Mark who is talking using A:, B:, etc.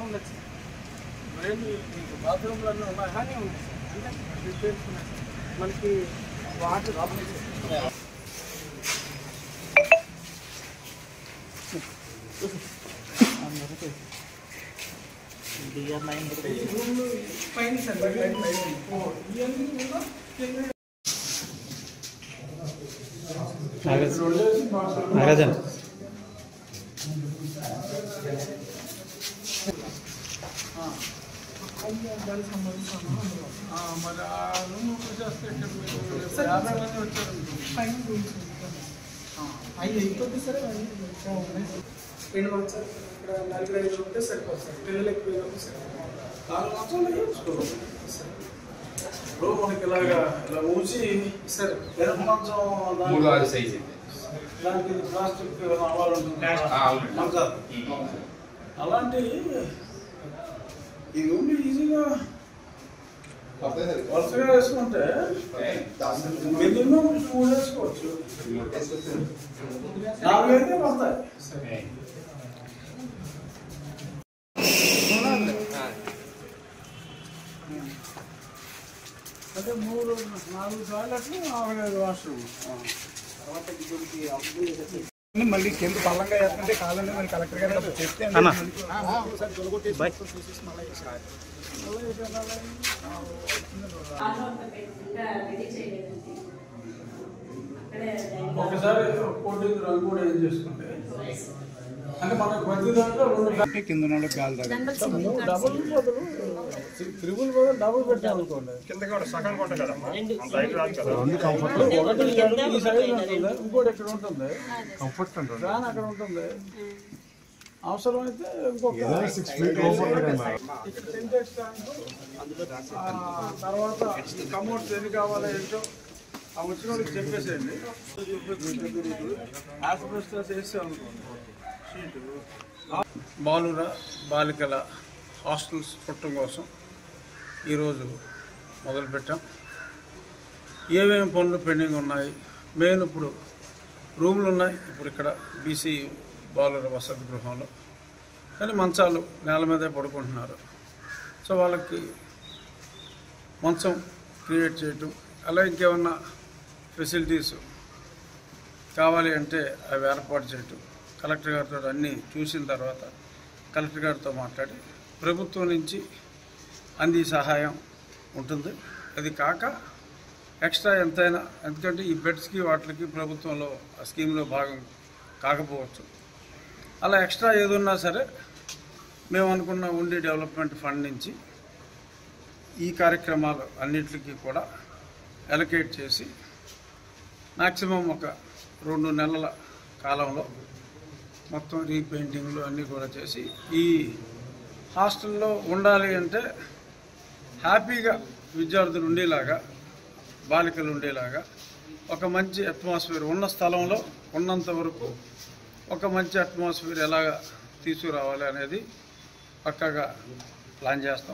A: ఉండొచ్చు సార్. మీకు బాత్రూమ్లన్నీ ఉన్నాయి కానీ ఉన్నాయి సార్. అంటే రిపేర్స్ ఉన్నాయి సార్. మనకి వాటర్ పైన సార్
B: నాగార్జున
A: దానికి సంబంధించిన మరి ఆ రూమ్ చేస్తే ఇక్కడ 50 మంది వచ్చారు. పైన రూమ్స్ అవి అయిపోతుంది సార్. రెండు మంది సార్ ఇక్కడ 4-5 ఉంటే సరిపోతుంది సార్. పిల్లలు ఎక్కువ సార్ 4 మంచాలు వేయించుకోవాలి సార్. ఇప్పుడు మనకి ఇలాగా ఇలా ఊసి సార్ ఎరుపు మంచం
C: 3-6 సైజు
A: దానికి ప్లాస్టిక్ అవ్వాలి ఉంటుంది మంచాలు. అలాంటి ఈ రూమ్ ఈజీగా వరుసగా వేసుకుంటే మినిమం 2 వేసుకోవచ్చు. 4 అయితే పడతాయి. అదే 3-4 టాయిలెట్లు 45 వాష్రూమ్. మళ్ళీ కింద పల్లంగా వేస్తుంటే కాదండి మరి కలెక్టర్ గారు చెప్తే ఒకసారి కోటింగ్ రంగు కూడా ఏం చేసుకుంటే అంటే మనకు ప్రతి దాంట్లో 2 కింద గాలి డబుల్ బదులు త్రిబుల్ బదులు డబుల్ పెట్టాలనుకోండి. కింద కూడా సగం కొట్ట కదమ్మా, ఒకటి ఈ సైడ్ ఉంటుంది, ఇంకోటి ఇక్కడ ఉంటుంది, కంఫర్ట్ ఉంటుంది, ఫ్యాన్ అక్కడ ఉంటుంది. అవసరమైతే ఇంకొక ఇక్కడ సింటెక్స్ ట్యాంక్, తర్వాత కమోడ్స్ ఎన్ని కావాలో ఏంటో ఆ వచ్చిన వాళ్ళకి చెప్పేసేయండి. ఆస్బెస్టాస్ వేసాం అనుకోండి. బాలికల హాస్టల్స్ పుట్టడం కోసం ఈరోజు మొదలుపెట్టాం. ఏమేమి పనులు పెండింగ్ ఉన్నాయి, మెయిన్ ఇప్పుడు రూమ్లు ఉన్నాయి. ఇప్పుడు ఇక్కడ బీసీ బాలుర వసతి గృహంలో కానీ మంచాలు నేల మీదే పడుకుంటున్నారు. సో వాళ్ళకి మంచం క్రియేట్ చేయటం, అలా ఇంకేమన్నా ఫెసిలిటీస్ కావాలి అంటే అవి ఏర్పాటు చేయటం, కలెక్టర్ గారితో అన్నీ చూసిన తర్వాత కలెక్టర్ గారితో మాట్లాడి ప్రభుత్వం నుంచి అంది సహాయం ఉంటుంది. అది కాక ఎక్స్ట్రా ఎంతైనా, ఎందుకంటే ఈ బెడ్స్కి వాటికి ప్రభుత్వంలో ఆ స్కీమ్లో భాగం కాకపోవచ్చు. అలా ఎక్స్ట్రా ఏదున్నా సరే మేము అనుకున్న ఉండి డెవలప్మెంట్ ఫండ్ నుంచి ఈ కార్యక్రమాలు అన్నిటికీ కూడా అలొకేట్ చేసి మ్యాక్సిమం ఒక 2 నెలల కాలంలో మొత్తం రీపెయింటింగ్లు అన్నీ కూడా చేసి ఈ హాస్టల్లో ఉండాలి అంటే హ్యాపీగా విద్యార్థులు ఉండేలాగా, బాలికలు ఉండేలాగా ఒక మంచి అట్మాస్ఫియర్ ఉన్న స్థలంలో ఉన్నంత వరకు ఒక మంచి అట్మాస్ఫియర్ ఎలాగ తీసుకురావాలి అనేది పక్కాగా ప్లాన్ చేస్తాం.